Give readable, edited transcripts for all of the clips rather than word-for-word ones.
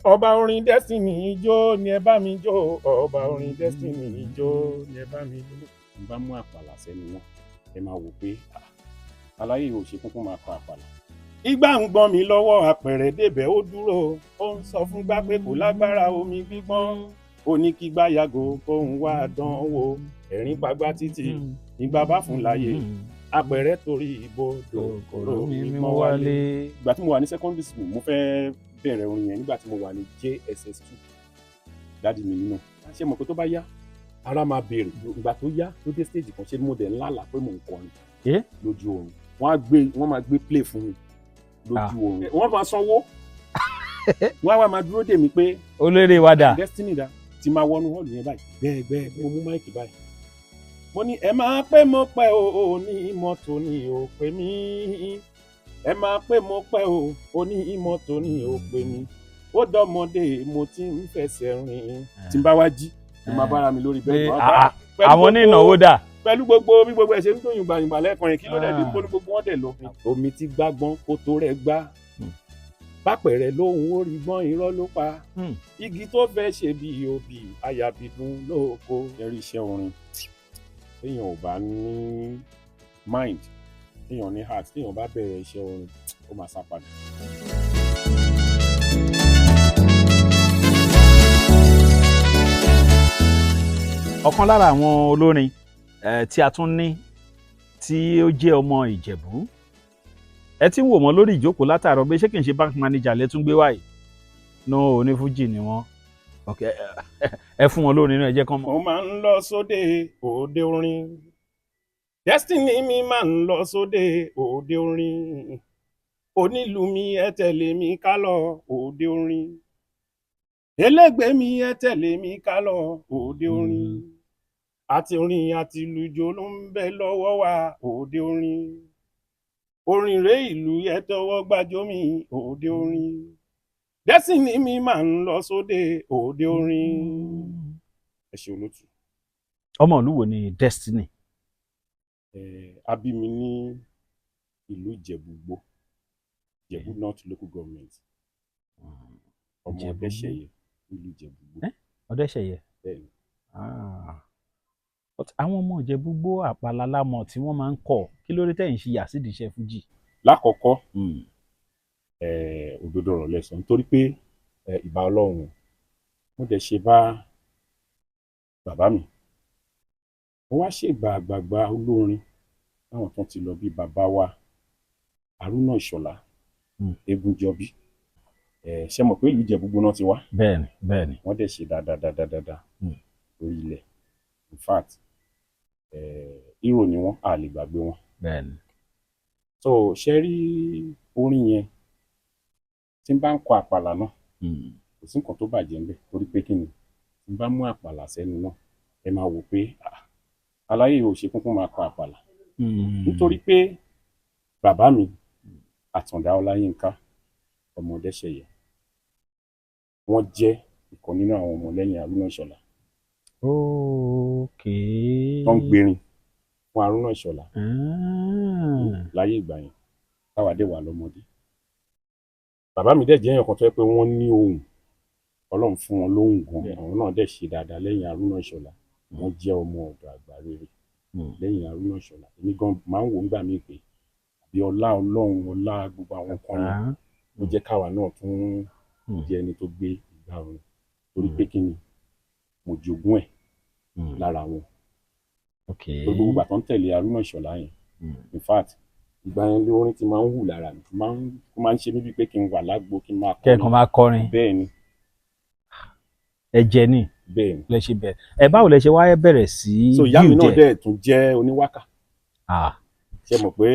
ọba orin Destiny ijó ni ẹ bá mi jó, ọba orin Destiny ijó ni ẹ bá mi jó. n bá mú àpàlà sẹ́nu wọn ẹ máa wò pé aláyé ò ṣe kúnkún máa kọ àpàlà. Igbá ń gbọ́n mi lọ́wọ́ àpẹ̀rẹ̀ débẹ̀ ó dúró, ó ń sọ fún gbá pé kò lágbára omi gbígbọ́n, ó ní kí gbá yàgò kóun wá dán wò, ẹ̀rín pagbá títì nígbà bá fún láyé, àpẹ̀rẹ̀ torí ibodò kòrò mímọ́ wálé. Ìgbà tí mo wà ní secondary school mo fẹ́ bẹ̀rẹ̀ orin yẹn nígbà tí mo wà ní JSS2 dáàdi mi nínú ṣé mọ̀ pé tó bá yá ara máa béèrè. Ìgbà tó yá tó dé stage kan ṣé mo dẹ̀ ńlá là pé mò ń kọrin lójú oorun, wọ́n máa gbé play fún mi lójú oorun, wọ́n máa sanwó wọ́n á wá máa dúró dè mí pé olórí wa dà Destiny dà tí máa wọnú hall yẹn báyìí bẹ́ẹ̀ mo mú máìkì báyìí mo ní ẹ máa pé mo pẹ́ o ní mọ́tò ni ò pè mí, ẹ máa pé mo pẹ́ o ní mọ́tò ni ò pè mí, ó dọ́mọdé mo ti ń fẹsẹ̀ rìn tí n bá wá jí mo máa bára mi lórí bẹ́ẹ̀ àwọn onínáwó dà pẹ̀lú gbogbo bí gbogbo ẹ̀ ṣe ń dùn yùngbàyùngbà lẹ́ẹ̀kan yẹn kí ló dẹ̀ dé níbo ni gbogbo wọn dẹ̀ lọ. Omi ti gbágbọ́n kó tó rẹ̀ gbá bápẹ̀rẹ̀ lóhùn ó rí gbọ́n irọ́ ló pa, igi tó fẹ́ ṣe bí obì ayàbìdún lóko. ẹ̀rí iṣẹ́ orin téèyàn ò bá ní mind téèyàn ní heart téèyàn bá bẹ̀rẹ̀ iṣẹ́ orin ó máa sá padà. ọ̀kan lára àwọn olórin tí a tún ní tí ó jẹ́ ọmọ Ìjẹ̀bú ẹ ti ń wò wọ́n lórí ìjókòó látàárọ̀ bí ṣé kì í ṣe bank manager lẹ́tún gbé wáyé no onífújì ni wọ́n ẹ fún wọn lórí inú ẹ jẹ́ kán mọ̀. mo máa ń lọ sóde òde orin Destiny mi máa ń lọ sóde òde orin, onílù mi ẹ tẹ̀lé mi ká lọ òde orin, elégbé mi ẹ tẹ̀lé mi ká lọ òde orin, àti orin àti ìlùjó ló ń bẹ lọ́wọ́ wa òde orin, orin rẹ̀ ìlú ẹ tọwọ́ gbàjọ́ mi òde orin, Destiny mi máa ń lọ sóde òde orin. ẹ ṣe olótù. ọmọ ìlú wo ni Destiny? A bí mi ní ìlú Ìjẹ̀bú-Igbó, Ìjẹ̀bú North Local Government, ọmọ Ọdẹ́ṣẹ̀yẹ ìlú Ìjẹ̀bú-Igbó. Ọdẹ́ṣẹ̀yẹ. bẹ́ẹ̀ni. àwọn ọmọ Ìjẹ̀bú-Igbó àpàlà lámọ̀ tí wọ́n máa ń kọ kí ló dé tẹ̀yìn ṣe yà sídìí iṣẹ́ fújì? lákọ̀ọ́kọ́ òdodo ọ̀rọ̀ lẹ́sọ̀ nítorí pé ìbà Ọlọ́run mo dẹ̀ ṣe bá bàbá mi mo wá ṣègbà àgbààgbà olórin láwọn tó ti lọ bí bàbá wa Haruna Ìṣọ̀lá Egunjọbí ṣe mọ̀ pé ìlú Ìjẹ̀bú-Igbó náà ti wá. bẹ́ẹ̀ni wọ́n dẹ̀ ṣe dáadáa lórí ilẹ̀ in fact hero ni wọ́n a lè gbàgbé wọn. bẹ́ẹ̀ni. so ṣe rí orin yẹn tí n bá ń kọ àpàlà náà kò sí nǹkan tó bàjẹ́ ń bẹ̀ torí pé kí ni tí n bá mú àpàlà sẹ́nu náà ẹ máa wò pé aláyé ò ṣe kúnkún máa kọ àpàlà nítorí pé bàbá mi Àtàndá Ọláyínká ọmọ Ọdẹ́ṣẹ̀yẹ wọ́n jẹ́ ìkan nínú àwọn ọmọlẹ́yìn Haruna Ìṣọ̀lá tó ń gbèrin fún Haruna Ìṣọ̀lá láyé ìgbà yẹn táwa dé wà lọ́mọdé. Bàbá mi dẹ̀ jẹ́ èèyàn kan tó yẹ pé wọ́n ní ohùn Ọlọ́run fún wọn lóhùn gan àwọn náà dẹ̀ ṣe dáadáa lẹ́yìn Haruna Ìṣọ̀lá wọ́n jẹ́ ọmọ ọ̀dọ̀ àgbà rere lẹ́yìn Haruna Ìṣọ̀lá èmi gan máa ń wò ńgbà míì pé bí ọlá Ọlọ́run ọlá gbogbo àwọn kan yẹn ló jẹ́ káwa náà tún jẹ́ ẹni tó gbé ìgbà orin torí pé kí ni mo jogún ẹ̀ lára wọn. gbogbo ìgbà tó ń tẹ̀lé Haruna Ìṣọ̀lá yẹn in fact ìgbà yẹn ló orin ti máa ń hù lára mi ó máa ń ṣe mí bíi pé kí n wà lágbo kí n máa kọrin. kẹ́ẹ̀kan máa kọrin. bẹ́ẹ̀ ni. ẹ̀jẹ̀ ni. bẹ́ẹ̀ ni. lẹ ṣe bẹ̀rẹ̀ báwo lẹ ṣe wá bẹ̀rẹ̀ sí. so ìyá mi náà dẹ̀ tún jẹ́ oníwákà. ṣe mọ̀ pé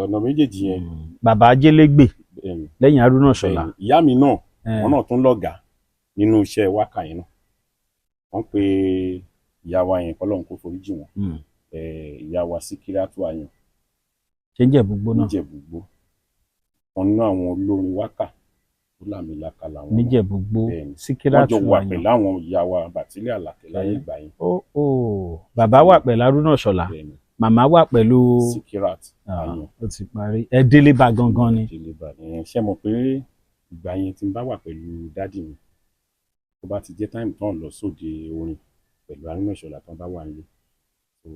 ọ̀nà méjèèjì yẹn. bàbá Ajélégbè lẹ́yìn Haruna Ìṣọ̀lá. ìyá mi náà wọn náà tún lọ́gàá nínú iṣẹ́ wákà yẹn náà wọ́n pe ìyá wa yẹn kọ́lọ́run kó foríjì wọn ìyá wa Síkírátù Àyàn ṣe ń Jẹ̀bú-Igbó náà. Níjẹ̀bú-Igbó wọn ná àwọn olórin wákà tó làmìlaka làwọn Níjẹ̀bú-Igbó Síkírátù wọ́n Àyàn jọ wà pẹ̀lú àwọn ìyá wa Bàtílẹ̀ Àlàkẹ́ láyé ìgbà yẹn. bàbá wà pẹ̀lú Haruna Ìṣọ̀lá màmá wà pẹ̀lú Síkírátù Àyàn. ó ti parí ẹ délé bá gangan ni. délé bá ṣe mọ̀ pé ìgbà yẹn tí n bá wà pẹ̀lú dádì mi tó bá ti jẹ́ táìmù tán lọ sóde orin pẹ̀lú Haruna Ìṣọ̀lá tán bá wà nílé so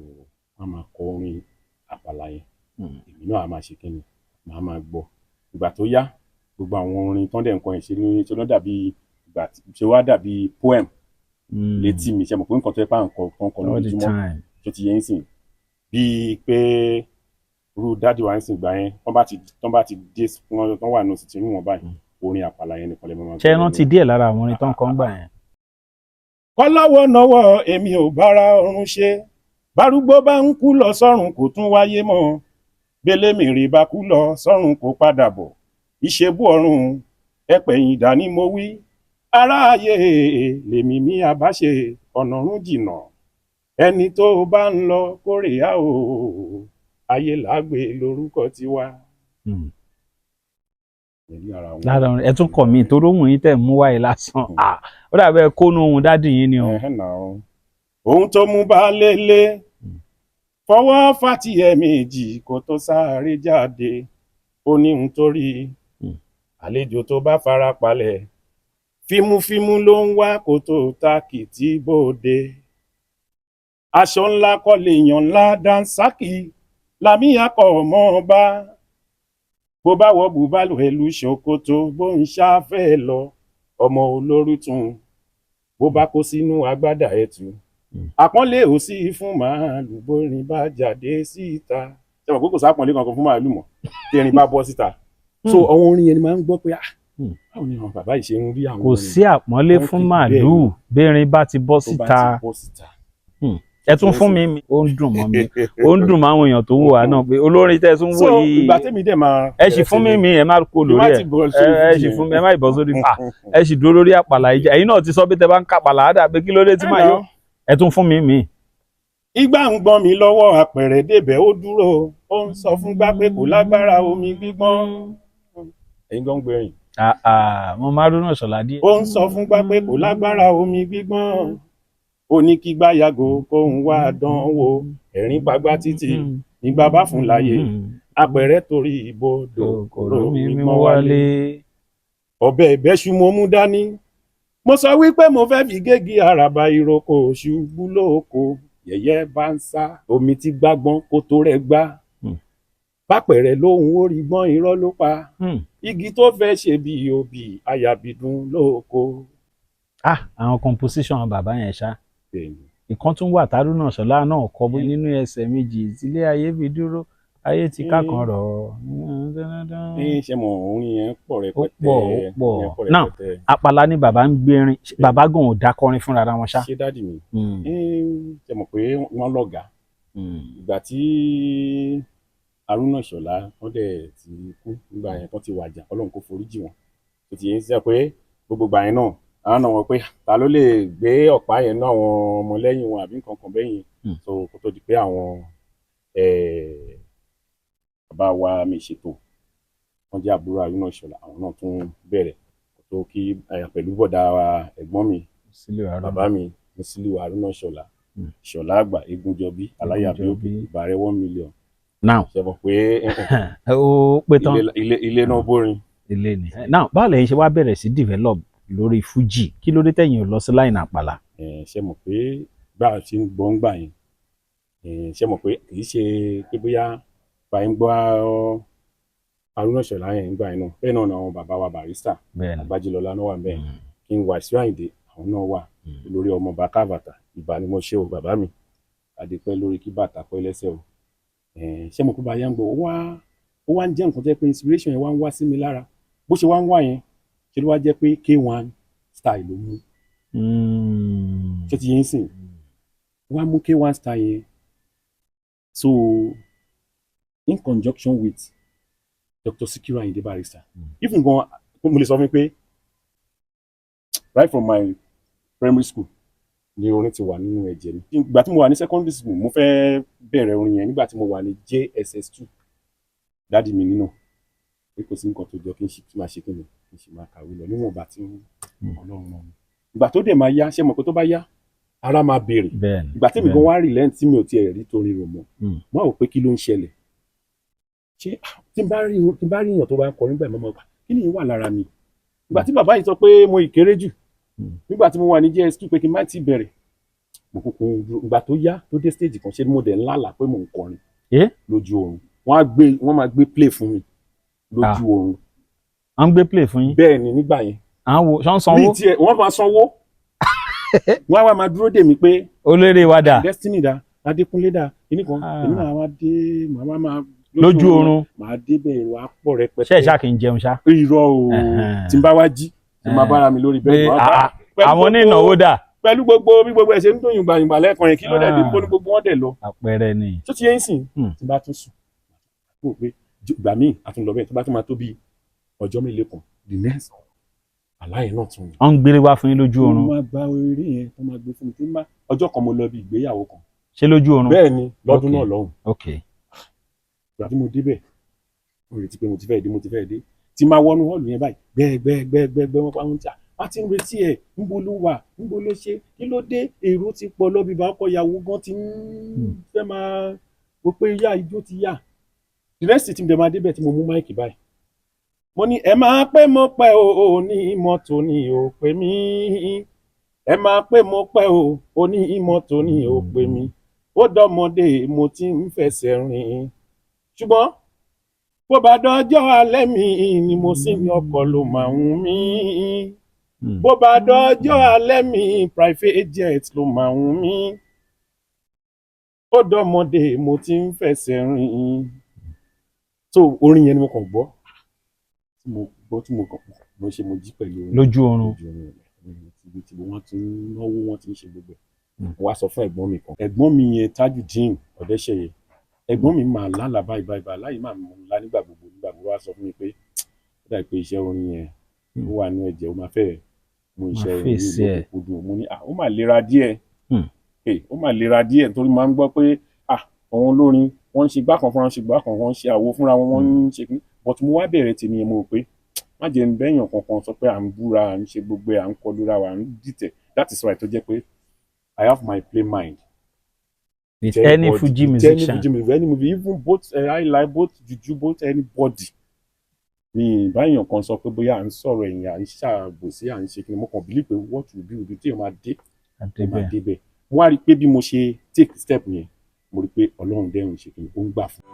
wọ́n máa kọ orin àpàlà yẹn èmi náà á máa ṣe kí ni màá máa gbọ́ ìgbà tó yá gbogbo àwọn orin tán dẹ̀ ń kọ yẹn ṣe ló dàbí ìgbà ṣe wá dàbí poem létí mi ṣe mọ̀ pé nǹkan tó yẹ pé à ń kọ tán kọ lójoojúmọ́ tó ti yẹ ń sìn bíi pé irú dádì wa ń sìn gbà yẹn tán bá ti dé tán wà nù sí tinú wọn báyìí orin àpàlà yẹn nìkan lè máa. ṣé ẹ rántí díẹ̀ lára àwọn orin tó ń kọ ń gbà yẹn. kọ́láwọ́ náwọ́ èmi ò bára ọ̀run ṣe bárúgbó bá ń kú lọ sọ́run kò tún wáyé mọ́ belémèrè bá kú lọ sọ́run kò padà bọ̀ ìṣebú ọ̀run ẹ̀pẹ̀yìn dání mo wí aráàyè lèmi mi àbáṣe ọ̀nà ọ̀run jìnnà ẹni tó bá ń lọ kórè á o ayé làágbé lórúkọ tiwa. lára ẹ tún kọ mí torí ohun yìí tẹ mú wáyé lásán ó dàbẹ kónú ohun dádì yín ni o. ohun tó mú bá lélẹ̀ fọwọ́ fàtí ẹ̀ẹ̀mejì kó tó sáré jáde ó ní ohun tó rí àlejò tó bá fara palẹ̀ fímúfímú ló ń wá kó tó tákìtì bòde aṣọ ńlá kọ́ lèèyàn ńlá dánsákì làmíyàkọ̀ ọmọ ọba bó bá wọ bùbálù ẹlú ṣòkòtò bó ń ṣáfẹ́ lọ ọmọ olórútún bó bá kó sínú agbádá ẹ̀tù àpọ́nlé ò sí fún màálù bórin bá jáde síta ṣe mọ̀ pé kò sápọ̀nlé kankan fún màálù mọ́ tí erin bá bọ́ síta so àwọn orin yẹn ni máa ń gbọ́ pé báwo ni àwọn bàbá yìí ṣe ń rí àwọn kò sí àpọ́nlé fún màálù bérin bá ti bọ́ síta ẹ tún fún mi ó ń dùn mọ́ mi ó ń dùn mọ́ àwọn èèyàn tó wò wá náà pé olórin tẹ́ ẹ tún wò yìí ìgbà tẹ́mi dẹ̀ máa ẹ sì fún mi ẹ má kó lórí ẹ sì fún mi ẹ má ìbọn sórí ẹ sì dúró lórí àpàlà ìjà ẹ̀yin náà ti sọ pé tẹ́ bá ń kàpàlà á dà pé kí ló dé tí màá yọ ẹ tún fún mi. ìgbà ń gbọ́n mi lọ́wọ́ apẹ̀rẹ̀ débẹ̀ ó dúró ó ń sọ fún gbá pé kò lágbára omi gbígbọ́n ẹ̀yin gan gbẹ̀rìn. mo máa Haruna Ìṣọ̀lá díẹ̀. ó ń sọ fún gbá pé kò lágbára omi gbígbọ́n ó ní kí gbá yàgò kóun wá dán wò ẹ̀rín pagbá títì nígbà bá fún láyè apẹ̀rẹ̀ torí ìbodò kòrò mímọ́ wálé ọbẹ̀ ìbẹ́ṣu mo mú dání mo sọ wípé mo fẹ́ fi gégi àràbà ìrókò ṣubú lóko yẹ̀yẹ́ bá ń sá omi tí gbágbọ́n kó tó rẹ̀ gbá pápẹ̀rẹ̀ lóhùn ó rí gbọ́n irọ́ ló pa igi tó fẹ́ ṣe bí obì ayàbìdún lóko. àwọn composition bàbá yẹn ṣá ìkan tún wà Haruna Ìṣọ̀lá náà kọ bó nínú ẹsẹ̀ méjì tílé ayé fi dúró ayé ti kákan rọ̀. ṣe mọ orin yẹn pọ̀ rẹpẹtẹ. ó pọ̀ náà àpàlà ni bàbá ń gbérin bàbá gan ò dákọrin fúnra wọn ṣá. ṣé dádì mi ṣe mọ̀ pé wọ́n lọ́gàá ìgbà tí Haruna Ìṣọ̀lá wọ́n dẹ̀ ti kú nígbà yẹn tó ti wàjà Ọlọ́run kó foríjì wọn tó ti yẹn sẹ́ pé gbogbo ìgbà yẹn náà àwọn náà wọ́n pé ta ló lè gbé ọ̀pá yẹn náà àwọn ọmọlẹ́yìn wọn àbí nǹkan kan bẹ́yìn so kó tó di pé àwọn bàbá wa mi ṣètò wọ́n jẹ́ àbúrò Haruna Ìṣọ̀lá àwọn náà tún bẹ̀rẹ̀ kó tó kí pẹ̀lú bọ̀dá ẹ̀gbọ́n mi bàbá mi Musiliu Haruna Ìṣọ̀lá Ìṣọ̀lá àgbà Egunjọbí Aláyàbíòbí ìbàrẹ̀ 1 million. now ṣe mọ̀ pé ó pé tán ilé náà bórin. ilé ni now báwo lẹ́yìn ṣe wá bẹ̀rẹ̀ sí develop lórí Fuji kí ló dé tẹ̀yìn ò lọ sí line àpàlà. ṣe mọ̀ pé bá a ti ń gbọ́ ń gbà yẹn ṣe mọ̀ pé kì í ṣe pé bóyá bá ń gbọ́ Haruna Ìṣọ̀lá yẹn ń gbà yẹn náà bẹ́ẹ̀ náà àwọn bàbá wa Barrister Agbájélọlá náà wà bẹ́ẹ̀ kí n Wasiu Àyìndé àwọn náà wà lórí ọmọ bàkà bàtà ìbà ni mo ṣe o bàbá mi adépẹ́ lórí kí bàtà pẹ́ lẹ́sẹ̀ o ṣé mo kó bá yá ń gbọ́ ó wá ń jẹ́ nǹkan tó yẹ pé inspiration yẹn wá ń wá sí mi lára bó ṣe wá ń wá yẹn ṣe ló wá jẹ́ pé K1 style ló mú ṣé ti yẹn sìn wá mú K1 style yẹn so in conjunction with Dr. Sikiru Ayinde Barrister even gan mo lè sọ fún mi pé right from my primary school ni orin ti wà nínú ẹ̀jẹ̀ mi ìgbà tí mo wà ní secondary school mo fẹ́ bẹ̀rẹ̀ orin yẹn nígbà tí mo wà ní JSS2 dáàdi mi nínú pé kò sí nǹkan tó jọ kí n máa ṣe kí n ṣe máa kàwé lọ níwọ̀nba tí Ọlọ́run rán mi ìgbà tó dẹ̀ máa yá ṣé mo pé tó bá yá ara máa béèrè ìgbà tí mi gan wá relent tí mi ò tiẹ̀ rí torí rò mọ́ mo rò pé kí ló ń ṣẹlẹ̀ ṣé tí n bá rí èèyàn tó bá ń kọ nígbà mọ́mọ́ kí ni wà lára mi ìgbà tí bàbá yìí sọ pé mo ìkéré jù nígbà tí mo wà ní JS2 pé kí n má ti bẹ̀rẹ̀ mo kúkú ìgbà tó yá tó dé stage kan ṣé mo dẹ̀ ńlá là pé mò ń kọrin lójú oorun wọ́n máa gbé play fún mi lójú oorun. à ń gbé play fún yín. bẹ́ẹ̀ ni nígbà yẹn. à ń wo ṣán sanwó. wọ́n máa sanwó wọ́n á wá máa dúró dè mí pé. olórí wa dà. Destiny dà Adékúnlé dà kíní kan èmi náà wá dé màmá máa. lójú oorun. màá débẹ̀ èrò á pọ̀ rẹpẹtẹ. ṣé ẹ ṣáà kì í jẹun ṣá. irọ́ o tí n bá wá jí tí n máa bára mi lórí bẹ́ẹ̀ àwọn onínáwó dà. pẹ̀lú gbogbo bí gbogbo ẹ̀ ṣe ń dún yùngbàyùngbà lẹ́ẹ̀kan yẹn kí ló dẹ̀ dé bó ní gbogbo wọn dẹ̀ lọ. àpẹẹrẹ ni. tó ti yẹn sìn tí n bá tún sùn kó o pé ìgbà míì a tún lọ bẹ́ẹ̀ tó bá tún máa tó bí ọjọ́ mélòó kan the next àláyé náà tún. wọ́n ń gbére wá fún yín lójú oorun. wọ́n máa gba eré yẹn wọ́n máa gbé fún mi tí má ọjọ́ kan mo lọ bí ìgbéyàwó kan. ṣé lójú oorun. bẹ́ẹ̀ ni lọ́dún náà lọ́hùn. ok. ìgbà tí mo débẹ̀ mo retí pé mo ti fẹ́ dé tí máa wọnú họ́ọ̀lù yẹn báyìí gbẹ́gbẹ́gbẹ́gbẹ́ wọn pa wọn tí a ti ń retí ẹ̀ ńbo ló wà ńbo ló ṣe kí ló dé èrò ti pọ̀ lọ bíbá ọkọ ìyàwó gan ti ń fẹ́ máa wò pé yá ijó ti yá the next thing dem máa débẹ̀ tí mo mú máìkì báyìí mo ní ẹ máa pẹ́ mo pẹ́ o ní mọ́tò ní o pè mí ẹ máa pẹ́ mo pẹ́ o ní mọ́tò ní o pè mí ó dọ́mọdé mo ti ń fẹsẹ̀ rìn ṣùgbọ́n bó bá dọjọ́ alẹ́ mi ni mo sì ní ọkọ̀ ló máa ń mí bó bá dọjọ́ alẹ́ mi private jet ló máa ń mí ó dọ́mọdé mo ti ń fẹsẹ̀ rìn. so orin yẹn ni mo kàn gbọ́ tí mo kàn mo ṣe mo jí pẹ̀lú orin lójú oorun tí wọ́n ti ń náwó wọ́n ti ń ṣe gbogbo ẹ̀ wá sọ fún ẹ̀gbọ́n mi kan ẹ̀gbọ́n mi yẹn Tajudeen Ọ̀dẹ́ṣẹ̀yẹ ẹ̀gbọ́n mi máa lálàá báyìí láyé máa mú un lá nígbà gbogbo wá sọ fún mi pé ó dà pé iṣẹ́ orin yẹn ó wà ní ẹ̀jẹ̀ ó máa fẹ́ mú iṣẹ́ orin yìí lókùnkùn mo ní ó máa lera díẹ̀ ó máa lera díẹ̀ torí máa ń gbọ́ pé àwọn olórin wọ́n ń ṣe gbá kan fúnra wọn ṣe gbá kan wọ́n ń ṣe àwo fúnra wọn wọ́n ń ṣe kí but mo wá bẹ̀rẹ̀ tèmi yẹn mo rò pé má jẹ́ bẹ́yàn kankan sọ pé à ń búra à ń ṣe gbogbo à ń kọlura wa à ń dìtẹ̀ that is why tó jẹ́ pé I have my play mind. with any Fuji musician any movie even both highlife both juju both anybody ni báyàn kan sọ pé bóyá à ń sọ̀rọ̀ ẹ̀yìn à ń ṣàbòsí à ń ṣe kí ni mo kàn believe pé what will be tí èèyàn máa débẹ̀ mo wá rí i pé bí mo ṣe take step yẹn mo rí i pé Ọlọ́run dẹ́rùn ṣe kí ni ó ń gbà fún.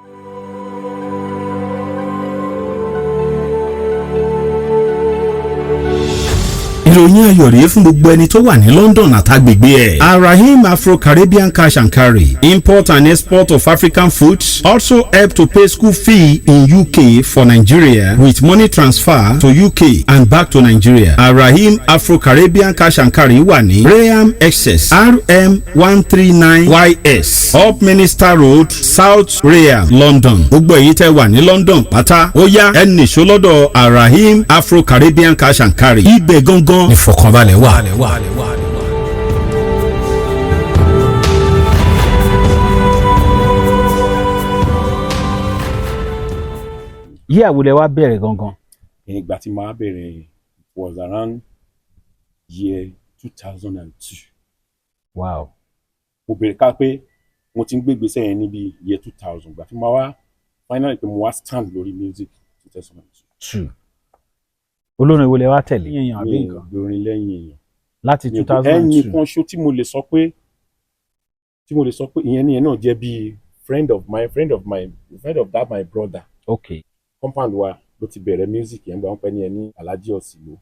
ìròyìn ayọ̀ rèé fún gbogbo ẹni tó wà ní London àtàgbègbè ẹ̀. Arahim Afro-Caribbean Cash and Carry, import and export of African foods, also help to pay school fee in UK for Nigeria with money transfer to UK and back to Nigeria. Arahim Afro-Caribbean Cash and Carry wà ní Graham Excess RM 139YS Up Minister Road, South Graham, London. Gbogbo èyí tẹ́ wà ní London pátá ó yá ẹ nìṣó lọ́dọ̀ Arahim Afro-Caribbean Cash and Carry. Ibẹ̀ gangan ìfọ̀kànbalẹ̀ wà. yí àwùlẹ̀ wa bẹ̀rẹ̀ gangan. ìgbà tí màá bẹ̀rẹ̀ was around year 2002. wow. mo bẹ̀rẹ̀ ká pé mo ti ń gbé ìgbésẹ̀ yẹn níbi year 2000 ìgbà tí màá wá finally pé mo wá stand lórí music 2002. olórin wo lẹ wá tẹ̀lé. èèyàn àbí nǹkan. mi ò gbórin lẹ́yìn èèyàn. láti 2002. ẹ̀yìn kan ṣó tí mo lè sọ pé ìyẹn nìyẹn náà jẹ́ bíi friend of my brother. okay. compound wa ló ti bẹ̀rẹ̀ music yẹn gba wọn pẹ́ ní ẹni Alhaji Ọ̀sìlò.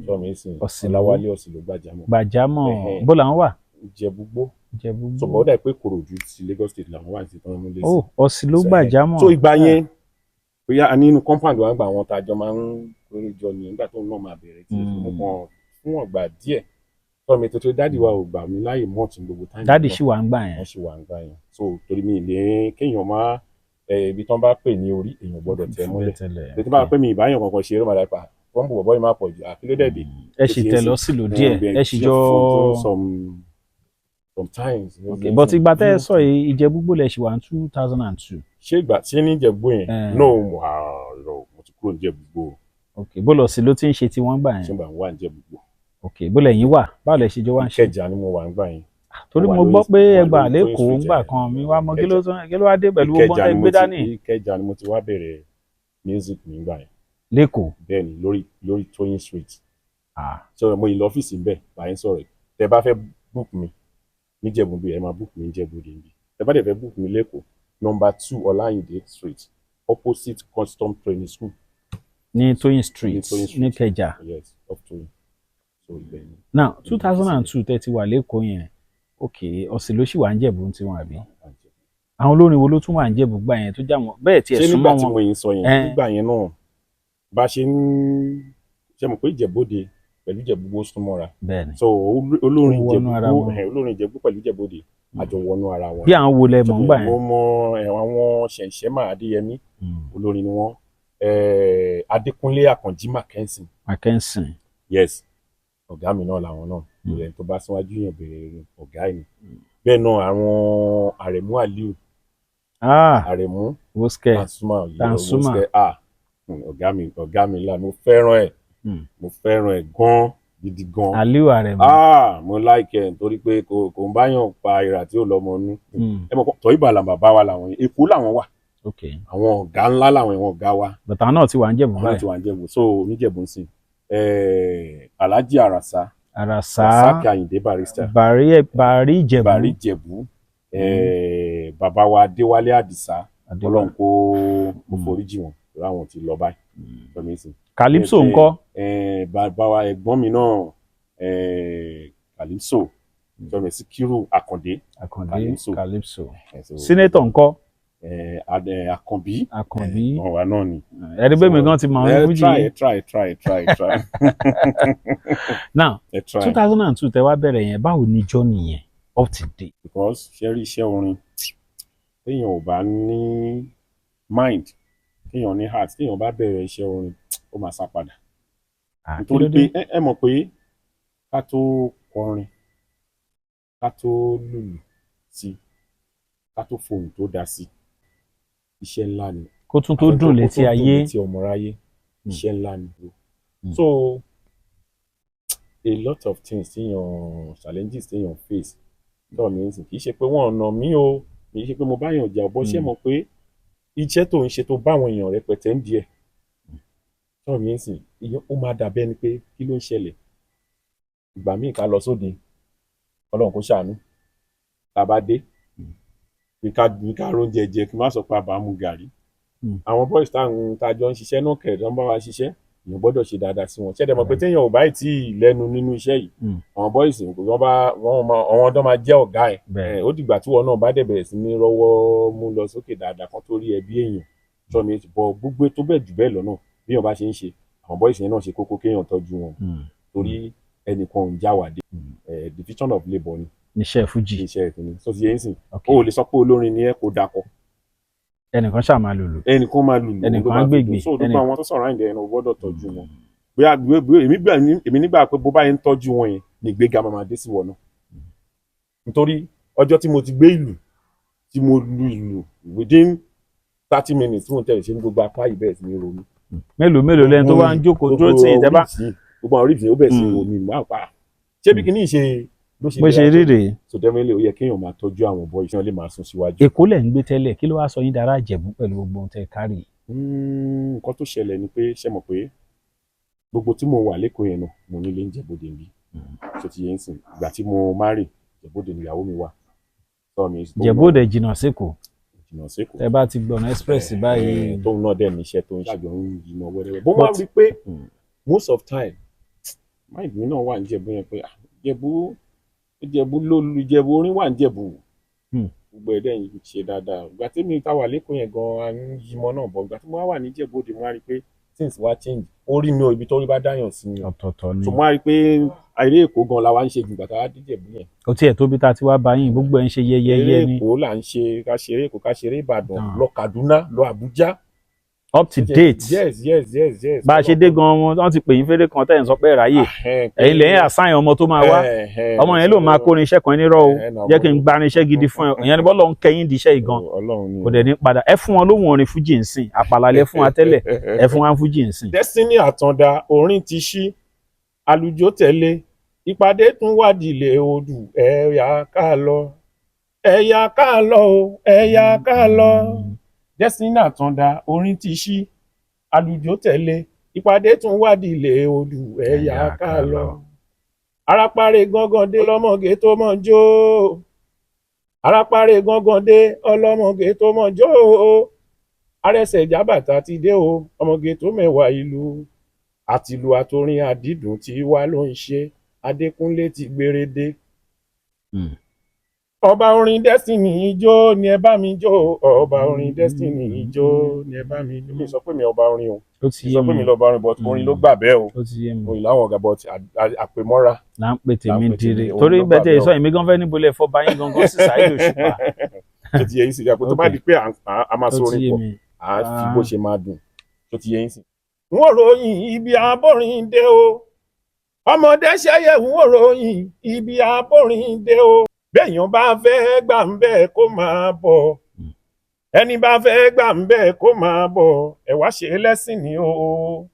sọmi ìsìn Ọláwálé Ọ̀sìlò Gbàjámọ̀ bó làwọn wà. Ìjẹ̀bú-Igbó. sọ̀bọ̀ ó dà pé Ìkòròdú ti Lagos State làwọn wà ní tán múlẹ̀ sí. Ọ̀sìlò Gbàjámọ̀. so ìgbà yẹn bóyá nínú compound wa gba àwọn tàjọ máa ń kórè jọ ní nígbà tó ń náà máa bẹ̀rẹ̀ tí mo kàn fún ọ̀gbà díẹ̀ sọmi ètò dádì wa ò gbà mí láàyè mọ́ọ̀tì gbogbo táyà. dádì ṣì wà ń gbà yẹn. wọ́n ṣì wà ń gbà yẹn so torí mi ìlé kéèyàn máa ibi tán bá pè ní orí èèyàn gbọ́dọ̀ tẹ̀ mọ́lẹ̀ tí bá pè mí ìbáyàn kankan ṣe eré màdà pa wọ́n bọ̀ bọ́ yìí máa pọ̀ jù àkílódẹ̀dẹ̀. ẹ sì tẹ̀ lọ sílùú díẹ̀ ẹ sì jọ. sometimes. okay but ìgbà tẹ́ ẹ sọ yìí Ìjẹ̀bú-Igbó lẹ ṣì wà ní 2002. ṣé ìgbà tí ní Ìjẹ̀bú yẹn no mo ti kúrò ní Ìjẹ̀bú-Igbó. okay bó lọ sí ló ti ń ṣe tiwọn gbà yẹn. ṣé ìgbà wà ní Ìjẹ̀bú-Igbó. okay bó lẹ́yìn wà báwo lẹ ṣe jọ wá ń ṣe. Ìkẹjà ni mo wà ń gbà yẹn. torí mo gbọ́ pé ẹgbà lẹ́kọ̀ọ́ ńgbà kan mi wá mọ kí ló wá dé pẹ̀lú gbogbo ẹgbẹ́ dání. Ìkẹjà ni mo ti wá bẹ̀rẹ̀ music nígbà yẹn. lẹ́kọ̀ọ́. bẹ́ẹ̀ ni lórí Toyin Street. Ah, So mo yìí lọ ọ́fíìsì ńbẹ̀ báyìí sọ̀rọ̀ tẹ bá fẹ́ book mi níjẹ̀bú bí ẹ máa book mi níjẹ̀bú dé bí tẹ bá dẹ̀ fẹ́ book mi lẹ́kọ̀ọ́ number 2 Ọláyìndé Street opposite Custom Training School. ní Toyin Street Toyin Street. ní Kẹjà. Yes, off Toyin. So ibẹ̀ ni. Now 2002 tẹ́ ti wà lẹ́kọ̀ọ́ yẹn, ok ọ̀sìn ló sì wà ń Jẹ̀bú tí wọ́n àbí. àwọn olórin wo ló tún wà ń Jẹ̀bú gbà yẹn tó já wọn bẹ́ẹ̀ tiẹ̀ ṣé súnmọ́ nígbà tí wọn. mo yìí ń sọ yẹn nígbà yẹn náà bá ṣe ń ṣe mọ̀ pé Ìjẹ̀bú-Òde pẹ̀lú Ìjẹ̀bú ó súnmọ́ra. bẹ́ẹ̀ni. So olórin Ó wọnú ara wọn. Ìjẹ̀bú pẹ̀lú Ìjẹ̀bú-Òde àjọ wọnú ara wọn. bí àwọn wo lẹ mọ̀ ń gbà yẹn. mo mọ àwọn Ṣẹ̀ǹṣẹ́mà Adéyẹmí olórin ni wọ́n. Adékúnlé Àkànjí Mackenzie. Yes, ọ̀gá mi náà làwọn náà ìrẹ̀ tó bá síwájú yàn bèrè ọ̀gá ẹ̀ ni. Bẹ́ẹ̀ náà àwọn Àrẹ̀mú Aliu Àrẹ̀mú Wọ́skẹ́ Tansuma ọ̀gá mi là mo fẹ́ràn ẹ̀ gan gidi gan. Aliu Àrẹ̀mú. Mo like ẹ̀ nítorí pé kò ń báyàn pa ìrà tí ò lọ́mọ nú. ẹ mọ̀ tọ́ ìbàlà bàbá wa làwọn yẹn Èkó làwọn wà. àwọn ọ̀gá ńlá làwọn ẹ̀wọ̀n ọ̀gá wa. bàtà náà ti wà ń Jẹ̀bú báyìí. àwọn ti wà ń Jẹ̀bú so oníjẹ̀bú ń sìn. Alhaji Arasa Rasaki Ayinde Barrister Bàrí Ìjẹ̀bú. Bàbá wa Adéwálé Àdìsá Ọlọ́run kó foríjì wọn láwọn ti lọ báyìí. Calypso ńkọ́. Bàbá wa ẹ̀gbọ́n mi náà Calypso Síkírù Àkàndé Calypso. Senator ńkọ́. Àkànbí wọn wà náà ni. ẹni bẹ́ẹ̀ mi gan ti mọ àwọn fújì. try. Now 2002 tẹ wá bẹ̀rẹ̀ yẹn báwo ni journey yẹn up to date. because ṣe rí iṣẹ́ orin téèyàn ò bá ní mind téèyàn ní heart téèyàn bá bẹ̀rẹ̀ iṣẹ́ orin ó máa sá padà. nítorí pé ẹ mọ̀ pé ká tó kọrin ká tó lùlù sí ká tó fohùn tó dá sí iṣẹ́ ńlá ni. kó tún tó dùn létí ayé. létí ọmọ ráyé iṣẹ́ ńlá ni. So a lot of things challenges téèyàn face lọ́ọ̀ mi sì kì í ṣe pé wọ́n ọ̀nà mí o kì í ṣe pé mo bá yàn jà ọ̀bọ ṣé mọ̀ pé iṣẹ́ tó ń ṣe tó báwọn èèyàn rẹpẹtẹ ń díẹ̀ lọ́ọ̀ mi sì ó máa dàbẹ́ ẹni pé kí ló ń ṣẹlẹ̀ ìgbà míì ká lọ sóde Ọlọ́run kó ṣàánú tá a bá dé bí ká róúnjẹ jẹ kí n má sọ pé àbá mu gàrí àwọn boys táwọn tájọ ń ṣiṣẹ́ náà kẹ̀rẹ̀ tó ń bá wa ṣiṣẹ́ èèyàn gbọ́dọ̀ ṣe dáadáa sí wọn ṣẹ́dẹ̀ mọ̀ pé téèyàn ò báyìí tí ì lẹ́nu nínú iṣẹ́ yìí àwọn boys àwọn ọ̀dọ́ máa jẹ́ ọ̀gá ẹ̀ ó dìgbà tí wọn náà bá dẹ̀ bẹ̀rẹ̀ sí ní rọ́wọ́ mú lọ sókè dáadáa kan tó rí ẹbí èèyàn sọmi bọ gbogbo tó bẹ̀ jù bẹ́ẹ̀ lọ́nà bí èèyàn bá ṣe ń ṣe àwọn boys yẹn náà ṣe kókó kéèyàn tọ́jú wọn torí ẹnìkan ò ń jáwàdé division of labour ni iṣẹ́ fújì iṣẹ́ ìpínlẹ̀ so ti yẹn sìn o lè sọ pé olórin ni ẹ kò dakọ ẹnìkan ṣáà máa lùlù ẹnìkan máa lùlù ẹnìkan á gbègbè so gbogbo àwọn tó sọ̀rọ̀ àìndẹ̀ ẹnu gbọ́dọ̀ tọ́jú wọn bóyá èmi nígbà pé bó bá yẹn ń tọ́jú wọn yẹn ní ìgbéga máa dé sí wọn náà nítorí ọjọ́ tí mo ti gbé ìlù tí mo lu ìlù within 30 minutes tí mo tẹ̀lé ṣe ní gbogbo apá ìbẹ̀rẹ̀ sí ní ronú. mélòó lẹ́ni tó wá ń jókòó dúró tí ìjẹba gbogbo àwọn oríṣi ó bẹ̀rẹ̀ sí omi máa pa ṣé bí kìíní ṣe bó ṣe rí rèé. so definitely ó yẹ kéèyàn máa tọ́jú àwọn boys kí wọ́n lè máa sún síwájú. Èkó lẹ̀ ń gbé tẹ́lẹ̀ kí ló wá sọ yín dára Ìjẹ̀bú pẹ̀lú gbogbo ohun tẹ́ kárì. nǹkan tó ṣẹlẹ̀ ni pé ṣe mọ̀ pé gbogbo tí mo wà lẹ́kọ̀ọ́ yẹn náà mo nílé ń Jẹ̀bú-Òde níbí so ti yẹn sìn ìgbà tí mo marry Jẹ̀bú-Òde níyàwó mi wà. Jẹ̀bú-Òde jìnnà sékòó jìnnà sékòó tẹ bá ti gbọ̀nà express báyìí. tóun náà dẹ̀ níṣẹ́ tó ń ṣàjọ ń yìnbọn wẹ́rẹ́wẹ́ bó máa rí pé most of time mind mi náà wà ní Jẹ̀bú yẹn pé Ìjẹ̀bú orin wà ní Jẹ̀bú gbogbo ẹ̀dẹ̀ yìí ṣe dáadáa ìgbà tí mi táwà lẹ́kọ̀ọ́ yẹn gan-an ń yímọ náà bọ̀ ìgbà tí mo wà ní Jẹ̀bú-Òde mo wá rí pé things wá change orí mi ò ibi tó rí bá dáyàn sí mi ọ̀tọ̀ọ̀tọ̀ ni so mo wá rí pé eré Èkó gan la wá ń ṣe jù gbàtà wá dé Jẹ̀bú yẹn. ó tiẹ̀ tóbi tá a ti wá bá yín gbogbo ẹ̀ ń ṣe yẹ́yẹ́yẹ́ ni. eré Èkó là ń ṣe ká ṣeré Èkó ká ṣeré Ìbàdàn lọ Kaduna lọ Àbújá. up to date. yes. bá a ṣe dé gan wọn ti pè yín fèrè kan tẹ̀ ń sọ pé ráyè ẹ̀yin lẹ́yìn àsáyàn ọmọ tó máa wá ọmọ yẹn ló máa kó irinṣẹ́ kan nírọ̀ o jẹ́ kí n gba irinṣẹ́ gidi fún ẹ ìyẹn ni bọ́lọ̀ ń kẹ́yìn di iṣẹ́ ìgan kò dẹ̀ ní padà ẹ fún wọn lóhùn orin fújì nsìn àpàlálẹ̀ fún wa tẹ́lẹ̀ ẹ fún wa fújì nsìn. Destiny Àtàndá orin ti ṣí àlùjọ tẹ̀lé ìpàdé tún wádìílé odù ẹ̀yà ká lọ o ẹ̀yà ká lọ. Destiny Àtàndá orin ti ṣí àlùjọ tẹ̀lé ìpàdé tún wádìí ilé odù ẹ̀yà ká lọ. Arápáré gángan dé ọlọ́mọge tó mọ̀ jó. Arápáré gángan dé ọlọ́mọge tó mọ̀ jó. Arẹsẹ̀ ìjábàtà ti dé o, ọmọge tó mẹ̀wàá ìlú. Àtìlù àtorin àdídùn tí wá ló ń ṣe, Adékúnlé ti gbérédé. Ọba orin Destiny ijó ni ẹ bá mi jó, ọba orin Destiny ijó ni ẹ bá mi jó. Mi sọ pé mi ọba orin o, sọ pé mi lọ́ba orin, but orin ló gbà bẹ́ẹ̀ o. Orin láwọn ọ̀gá, but àpèmọ́ra. Là ń pè tèmi dire, torí bẹ́tẹ̀ sọ èmi gan fẹ́ níbo lẹ̀ fọ́ báyìí gangan sí Saheed Òṣùpá. Tó ti yẹ yín sí, àpò tó bá di pé a máa sọ orin pọ̀, à á fi bó ṣe máa dùn. Tó ti yẹ yín sí. Wọ́n ròyìn ibi abórin dé o, ọmọdé ṣẹ́yẹ wọ́n ròyìn ibi abórin dé o. Béèyàn bá fẹ́ gbà ń bẹ́ẹ̀ kó máa bọ̀, ẹni bá fẹ́ gbà ń bẹ́ẹ̀ kó máa bọ̀, ẹ wá ṣe lẹ́sìn ni o.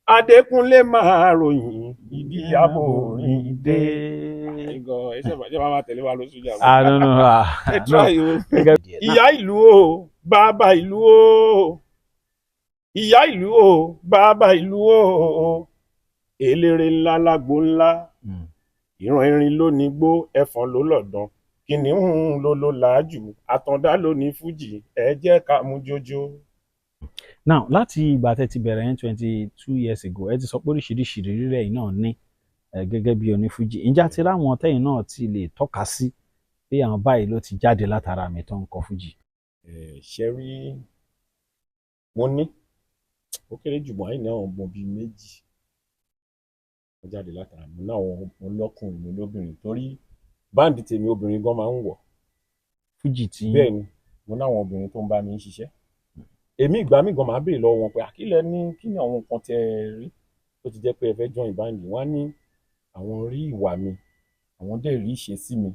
Adékúnlé máa ròyìn ibi abórin dé. Ṣé máa tẹ̀lé wa lóṣù jà? Ìyá ìlú o, bàbá ìlú o, ìyá ìlú o, bàbá ìlú o, eléré ńlá lágbo ńlá. Ìran erin ló ní gbó, ẹfọ̀n ló lọ̀dàn, kìnìún ló làájù, àtàndá ló ní fújì, ẹ jẹ́ ká mú jójó. Now láti ìgbà tẹ́ ti bẹ̀rẹ̀ ní 22 years ago, ẹ ti sọ pé oríṣiríṣi ìrírí rẹ̀ yìí náà ní gẹ́gẹ́ bí onífújì. Ǹjẹ́ àti láwọn tẹ́yìn náà ti lè tọ́ka sí pé àwọn báyìí ló ti jáde látara mi tó ń kọ fújì? Ṣe rí, mo ní ó kéré jù mọ́ àìní àwọn ọmọ bíi méjì wọ́n jáde látara mi, náwọn ọlọ́kùnrin mi lóbìnrin, torí báǹdì tèmi obìnrin gan máa ń wọ̀ fújì tí. bẹ́ẹ̀ ni, mo náwọn obìnrin tó ń bá mi ṣiṣẹ́. Èmi ìgbà mi gan máa béèrè lọ́wọ́ wọn pé àkílẹ̀ ní kí ni àwọn nǹkan tẹ́ ẹ rí tó ti jẹ́ pé ẹ fẹ́ join báǹdì. Wọ́n á ní àwọn rí ìwà mi, àwọn dẹ̀ rí ìṣesí mi,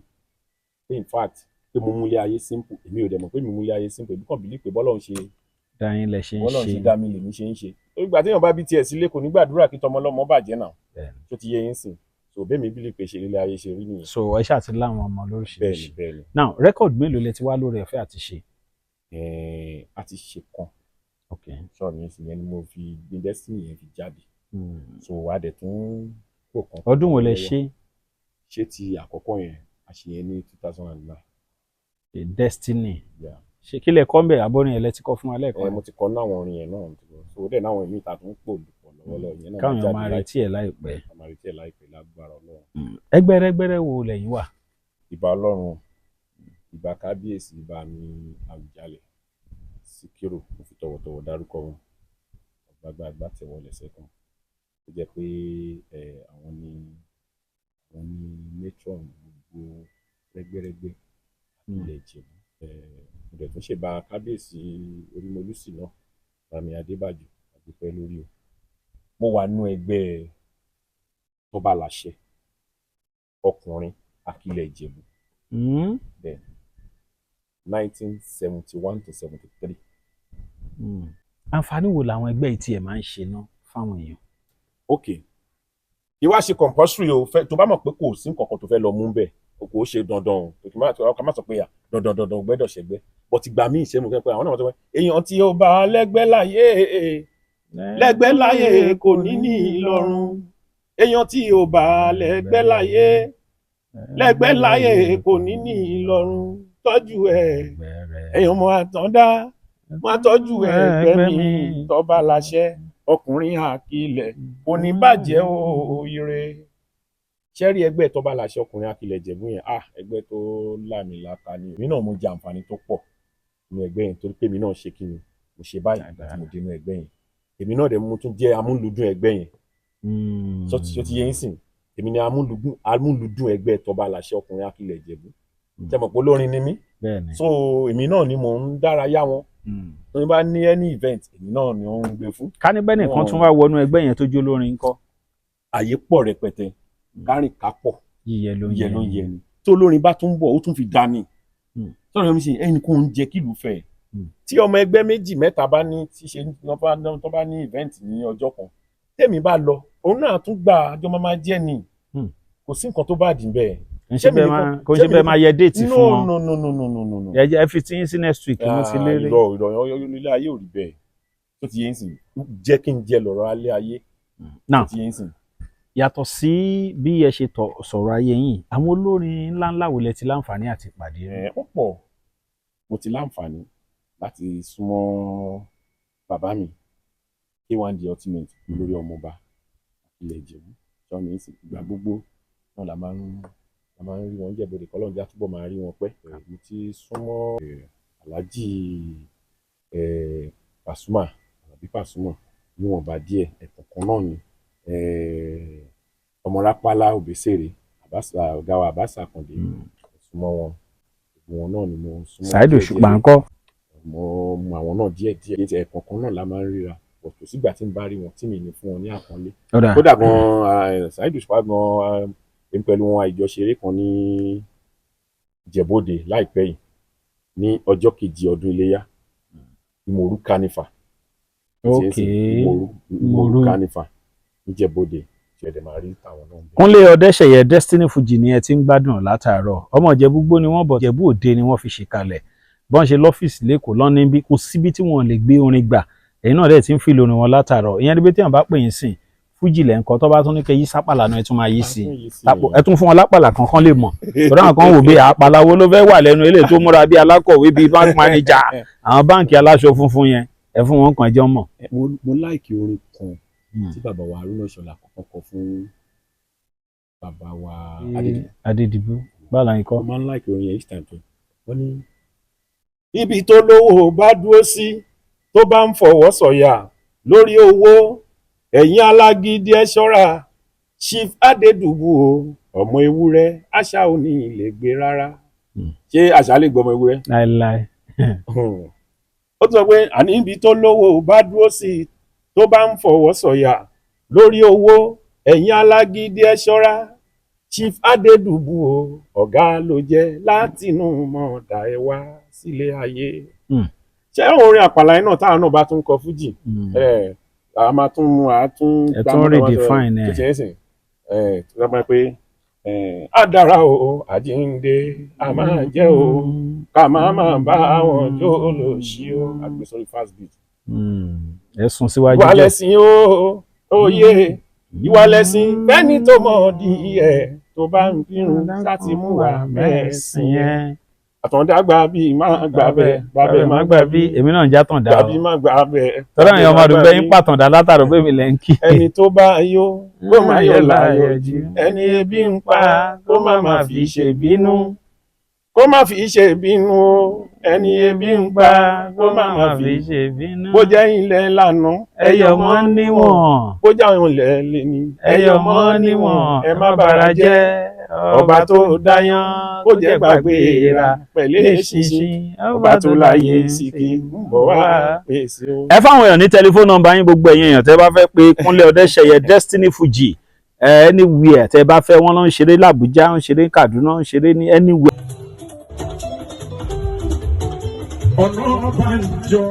pé in fact pé mo múlé ayé simple. Èmi ò dẹ̀ mọ̀ pé mi múlé ayé simple, èmi kàn believe pé bọ́lọ́run ṣe dáyín lẹ ṣe ń ṣe, bọ́lọ́run ṣe dá mi lèmi ṣe ń ṣe. Torí ìgbà téèyàn bá bí tiẹ̀ sílé kò ní gbàdúrà kí tọmọ ọlọ́mọ bàjẹ́ náà, tó ti yẹ yín sìn. So bẹ́ẹ̀ mi believe pé ṣe ilé ayé ṣe rí nìyẹn. So ẹ ṣáà ti láwọn ọmọ lóríṣiríṣi. Bẹ́ẹ̀ni. Now record mélòó lẹ ti wá lórí ẹ̀fẹ́ àti ṣe? A ti ṣe kan. Okay. Sọ mi sì yẹn ni mo fi gbé Destiny yẹn fi jáde. So a dẹ̀ tún kó kan. Ọdún wo lẹ ṣe? Ṣé ti àkọ́kọ́ yẹn a ṣe yẹn ní 2009. Destiny. Ṣé kí lẹ kọ́ ń bẹ̀ abọ́rin ẹ̀ lẹ ti kọ́ fún wa lẹ́ẹ̀kan? Mo ti kọ́ náwọn orin yẹn náà, so ó dẹ̀ náwọn èmi ìta tó ń pò lùpọ̀ lọ́wọ́lọ́wọ́ yẹn náà. Káwọn máa retí ẹ̀ láìpẹ́. Máa retí ẹ̀ láìpẹ́ lágbára Ọlọ́run. Ẹgbẹ́rẹ́gbẹ́rẹ́ wo lẹ́yìn wà? Ìbà Ọlọ́run, ìbà kábíyèsí, ìbà mi Àwùjalẹ̀, Síkírù, mo fi tọ̀wọ̀tọ̀wọ̀ dárúkọ wọn. Ọ̀gbàgbà tẹ̀wọ́ lẹ́sẹ̀ kan. Ó jẹ́ pé àwọn ni matron gbogbo rẹ́gbẹ́rẹ́gbẹ́ ilẹ̀ Ìjẹ̀bú. Mo dẹ̀ tún ṣèbà kábíyèsí Orímolúsì náà, Bàmí Adébàjò, àdúpẹ́ lórí o. Mo wà nú ẹgbẹ́ Tọ́ba Láṣẹ ọkùnrin Akilẹ̀ Ìjẹ̀bú. Bẹ́ẹ̀ 1971 to 73. Àǹfààní wo làwọn ẹgbẹ́ yìí tiẹ̀ máa ń ṣe ná fáwọn èèyàn? Ok, ìwá ṣe compulsory o, tó bá mọ̀ pé kò sí nǹkan kan tó fẹ́ lọ mú bẹ́ẹ̀, kò ṣe dandan o, ká má sọ pé dandan gbẹ́dọ̀ ṣẹgbẹ́. But ìgbà míì ṣe mo fẹ́ pé àwọn náà sọ pé èèyàn tí ó bá lẹ́gbẹ́ láyé kò ní ní ìlọ́run. Èèyàn tí ó bá lẹ́gbẹ́ láyé kò ní ní ìlọ́run. Tọ́jú èèyàn mọ àtàndá, wọ́n á tọ́jú ẹgbẹ́ mi Tọ́ba Láṣẹ ọkùnrin Akilẹ̀ kò ní bàjẹ́ òòyìnrè. Ṣẹ́rí ẹgbẹ́ Tọ́ba Láṣẹ ọkùnrin Akilẹ̀ Ìjẹ̀bú yẹn, ẹgbẹ́ tó láàmìlàaka ni. Èmi náà mo jẹ àǹfààní tó pọ̀ nínú ẹgbẹ́ yẹn, torí pé èmi náà ṣe kí ni mo ṣe báyìí nígbà tí mo dé inú ẹgbẹ́ yẹn. Èmi náà dẹ̀ mo tún jẹ́ amúlùdún ẹgbẹ́ yẹn. Sọ ti yẹ yín sìn, èmi ni amúlùdún ẹgbẹ́ Tọ́ba Láṣẹ ọkùnrin Akilẹ̀ Ìjẹ̀bú. Ṣé mọ̀ pé olórin ni mí? So èmi náà ni mò ń dárayá wọn. Tó ní bá ní any event, èmi náà ni ó ń gbé fún. Ká ní bẹ́ẹ̀ nìkan tún wá wọnú ẹgbẹ́ yẹn tó jó lórin ńkọ́? Àyè pọ̀ rẹpẹtẹ, kárìn kápọ̀, yíyẹ ló ń yẹ ni. Tó lórin bá tún bọ̀, ó tún fi dá ni. Sọ̀rọ̀ mi ṣe ẹnì kan ń jẹ kí ìlú fẹ́. Tí ọmọ ẹgbẹ́ méjì mẹ́ta bá ní tó bá ní event ní ọjọ́ kan, tèmi bá lọ, òun náà tún gba àjọ máa jẹ́ ni. Kò sí nǹkan tó bá dì bẹ́ẹ̀. Kò ṣe bẹ́ẹ̀ máa yẹ déètì fún wọn. No. Ẹ fi tí yín sí next week mo ti lérè. Ìrọ̀ ilé ayé ò rí bẹ́ẹ̀. tó ti yé ń sìn jẹ́ kí n jẹ lọ́rọ̀ alẹ́ ayé now tó ti yé ń sìn. yàtọ̀ sí bí ẹ ṣe sọ̀rọ̀ ayé yín àwọn olórin ńláńlá wo lẹ ti láǹfààní àti pàdé. Ó pọ̀ mo ti láǹfààní láti súnmọ́ bàbá mi K1 The Ultimate olórí ọmọọba ilẹ̀ Ìjẹ̀bú sọ́ni ìgbà gbogbo náà la máa ń rí wọn jẹ́bọ̀dẹ̀ kọ́lọ́ọ̀dé àtúbọ̀ máa rí wọn pẹ́. mo ti súnmọ́ Alhaji Pasuma àbí Pasuma níwọ̀nba díẹ̀ ẹ̀kọ̀ọ̀kan náà ni Ọmọlápálá Òbésèré ọ̀gá wa Àbáṣà Àkàndé súnmọ́ wọn náà ni mo súnmọ́. Saheed Òṣùpá ńkọ́. mo mọ àwọn náà díẹ̀ ẹ̀kọ̀ọ̀kan náà la máa ń ríra kò sígbà tí n bá rí wọn tí mi ní fún wọn ní àpọ́nlé. kódà gan Saheed Òṣùpá gan èmi pẹ̀lú wọn àìjọṣeré kan ní Ìjẹ̀bú-Òde láìpẹ́ yìí ní ọjọ́ kejì ọdún iléyá Ìmọ̀rú Carnival. Ìmọ̀rú Carnival ní Ìjẹ̀bú-Òde tí ẹ̀dẹ̀ máa rí táwọn náà. Kúnlé Ọdẹ́ṣẹ̀yẹ Destiny Fuji ni ẹ ti ń gbádùn látàárọ̀ ọmọ Ìjẹ̀bú-Gbó ni wọ́n bọ̀ Ìjẹ̀bú-Òde ni wọ́n fi ṣèkalẹ̀ bọ́n ṣe lọ́fíìsì lẹ́kọ̀ọ́ lọ́ní bí kò síbi tí wọ́n lè gbé orin gbà ẹ̀yin náà dẹ̀ ti ń fi lórin wọn látàárọ̀ ìyẹn níbi tí wọ́n bá pè yín sìn Fuji lẹ̀ ń kọ́ tó bá tún ní kẹ́ yí sápàlà náà ẹ tún máa yí sí ẹ tún fún wọn lápàlà kankan lè mọ̀ torí àwọn kan wò bí àpàlà wo ló fẹ́ wà lẹ́nu eléyìí tó múra bí alákọ̀wé bíi bank manager àwọn báǹkì aláṣọ funfun yẹn ẹ fún wọn kan jọ mọ̀. mo láìkì orin kan tí bàbá wa Haruna Ìṣọ̀lá kọ́kọ́ kọ fún bàbá wa Adédìbú báàlà yín kọ́. mo máa ń láìkì orin yẹn each time tó wọ́n ní. ibi tó lówó bá dúró sí tó bá ń fọwọ́ sọ̀yà lórí owó ẹ̀yin alágídí ẹ ṣọ́ra Chief Adédùbú o ọmọ ewúrẹ́ àṣà ò ní lè gbé rárá. ṣé àṣà lè gbọ́ ọmọ ewúrẹ́? láéláé. ó sọ pé àní ibi tó lówó bá dúró sí tó bá ń fọwọ́ sọ̀yà lórí owó ẹ̀yin alágídí ẹ ṣọ́ra Chief Adédùbú o ọ̀gá ló jẹ́ látinú mọ̀ọ́dà ẹ wá sílé ayé. ṣé orin àpàlà iná táwọn náà bá tún kọ fújì a máa tún mú a tún redefine ẹ tó ṣe é sìn tó dábàá pé á dára o àjíǹde a máa jẹ́ o ká máa bá wọn jó lò sí o àgbésórí fast beat. ẹ sún síwájú ìwà lẹ̀sìn o òye ìwà lẹ̀sìn fẹ́ni tó mọ̀ di ẹ̀ tó bá ń bírun láti mú wa mẹ́sìn yẹn. àtọ̀ndàgbà bíi má gbà bẹ́ẹ̀ bàbẹ́ má gbà bí. èmi náà ń já tàn dá o tàbí má gbà bẹ́ẹ̀. tọ́lá àwọn ọmọ àdúgbò yín pàtàndà látàrọ̀ bẹ́ẹ̀ mi lẹ́ ń kí. ẹni tó bá yó kó má yọ̀ láyọ̀ jù ẹni ebi ń pa kó má fi ṣe bínú kó má fi ṣe bínú o ẹni ebi ń pa kó má fi ṣe bínú. bó jẹ́ ilẹ̀ lànà ẹyọ mọ́ níwọ̀n bó jẹ́ àwọn ilẹ̀ lè ní ẹyọ mọ́ níwọ̀n ẹ má bara jẹ́ ọba tó dáyán kó jẹ́ gbàgbé ra pẹ̀lẹ́ ṣinṣin ọba tó láyé síkì ń bọ̀ wá pèsè o. ẹ fáwọn èèyàn ní tẹlifóònù nọ́mbà yín gbogbo ẹ̀yin èèyàn tẹ́ bá fẹ́ pé Kúnlé Ọdẹ́ṣẹ̀yẹ Destiny Fuji anywhere tẹ́ bá fẹ́ wọ́n lọ ń ṣeré l'Àbújá ń ṣeré Kaduna ń ṣeré ní anywhere. ọ̀nà ọ̀bànjọ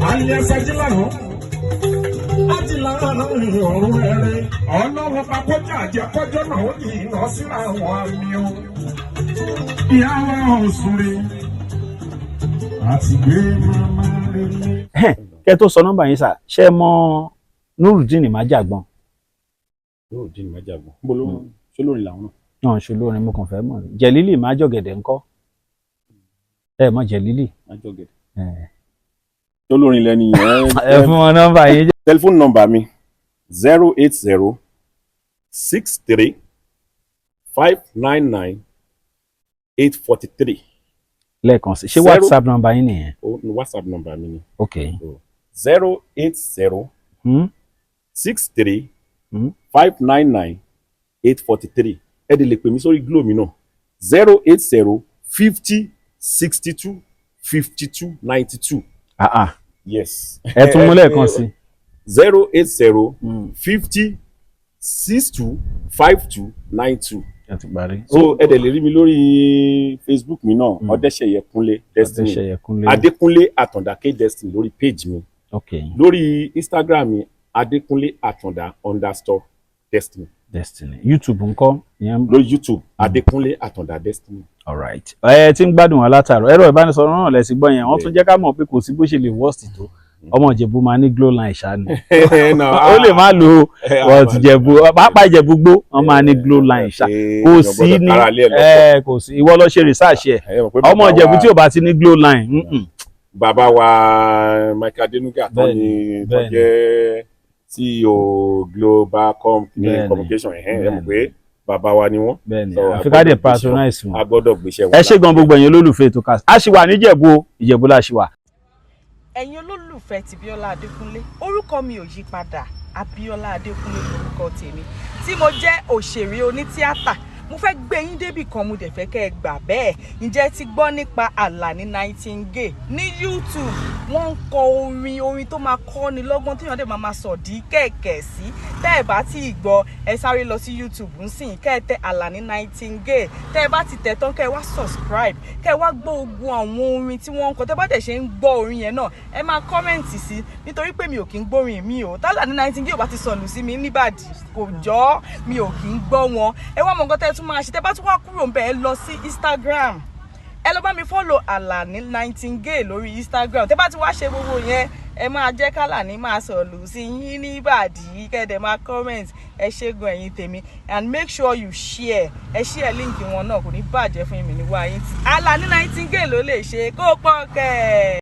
ayẹsẹ̀jìlànà láti lànà ọ̀run ẹ̀rẹ́ ọlọ́run pakọ́jà àjẹkọ́jọ́ náà ó ní iná síra àwọn àmì o. ìyáwó ọ̀sùnrin àti gbé màmá rẹ̀. kẹ́ tó sọ nọ́mbà yín sà ṣé ẹ mọ Nurudeen Májàgbọ́n. Nurudeen Májàgbọ́n bolo ṣé lórí làwọn náà. náà ṣe olórin mo kàn fẹ́ mọ̀ ní Jẹ̀lílì Májọ̀gẹ̀dẹ̀ ńkọ́ ẹ mọ̀ Jẹ̀lílì. Májọ̀gẹ̀dẹ̀ tó lórin lẹ́ni yẹn. ẹ fún wọn nọ́mbà yín. tẹlifóònù nọ́mbà mi 080 63 599 843. lẹ́ẹ̀kan sí ṣé WhatsApp nọ́mbà yín nìyẹn. WhatsApp nọ́mbà mi ni. ok 080 63 599 843. ẹ dẹ̀ lè pè mí sórí Glo mi náà 080 50 62 52 92. yes. ẹ tún mú lẹ́ẹ̀kan sí. 080 50 62 52 92. ẹ ti parí. so ẹ dẹ̀ lè rí mi lórí Facebook mi náà Ọdẹ́ṣẹ̀yẹ Kúnlé Destiny Adékúnlé Àtàndá K Destiny lórí page mi. ok lórí Instagram mi Adékúnlé Àtàndá _Destiny. YouTube ńkọ́. lórí YouTube Adékúnlé Àtàndá Destiny. alright ẹ ti ń gbádùn wa látàárọ̀ ẹ̀rọ ìbánisọ̀rọ̀ náà lẹ ti gbọ́ yẹn wọ́n tún jẹ́ ká mọ̀ pé kò sí bó ṣe lè worst tó ọmọ Ìjẹ̀bú máa ní glow line ṣá ni ó lè má lo ọtí Ìjẹ̀bú pàápàá Ìjẹ̀bú gbó wọn máa ní glow line ṣá kò sí ní kò sí ìwọ lọ ṣe research ẹ ọmọ Ìjẹ̀bú tí ò bá ti ní glow line. Bàbá wa Michael Adenuga tó jẹ́ CEO Global Communication ẹ mọ̀ pé bàbá wa ni wọ́n. Bẹ́ẹ̀ni Africa dey patronize wọn. A gbọ́dọ̀ gbéṣẹ́ wọn. Ẹ ṣé gan gbogbo ẹ̀yin olólùfẹ́ ètò cast. A ṣì wà ní Ìjẹ̀bú la ṣì wà. Ẹ̀yin olólùfẹ́ ti Bíọ́lá Adékúnlé, orúkọ mi ò yí padà, Abíọ́lá Adékúnlé lórúkọ tèmi, tí mo jẹ́ òṣèré onítíátà. Mo fẹ́ gbé yín débì kan, mo dẹ̀ fẹ́ kẹ́ ẹ gbà bẹ́ẹ̀. Ǹjẹ́ ti gbọ́ nípa Àlàní Nightingale ní YouTube? Wọ́n ń kọ orin tó máa kọ́ ni lọ́gbọ́n tí wọ́n dẹ̀ máa sọ̀dí kẹ̀kẹ́ sí. Tẹ́ ẹ bá ti gbọ́, ẹ sáré lọ sí YouTube nsìn, kẹ́ ẹ tẹ Àlàní Nightingale. Tẹ́ ẹ bá ti tẹ̀ tán, kẹ́ ẹ wá subscribe, kẹ́ ẹ wá gbọ́ ogun àwọn orin tí wọ́n ń kọ. Tẹ́ bá dẹ̀ ṣe ń gbọ́ orin yẹn náà, ẹ máa kọ́mẹ̀ǹtì sí, nítorí pé mi ò kí ń gbórin mi o. Àlàní Nightingale bá ti sọnù sí mi níbàdí, kò jọ́, mi ò kí ń gbọ́ wọn. Ẹ wá mọ̀ nǹkan tẹ́ tún máa ṣe, tẹ́ bá tún wá kúrò ń bẹ̀, ẹ lọ sí Instagram, ẹ lọ bá mi follow Àlàní Nightingale lórí Instagram. Tẹ́ bá ti wá ṣe gbogbo yẹn, ẹ máa jẹ́ k'Àlàní máa sọ̀lù sí yín níbàdí, kẹ́dẹ̀ máa comment. Ẹ ṣé gan ẹ̀yin tèmi, and make sure you share, ẹ share link wọn náà, kò ní bàjẹ́ fún mi níwá yín. Àlàní Nightingale ló lè ṣe kó pọ̀ kẹ́.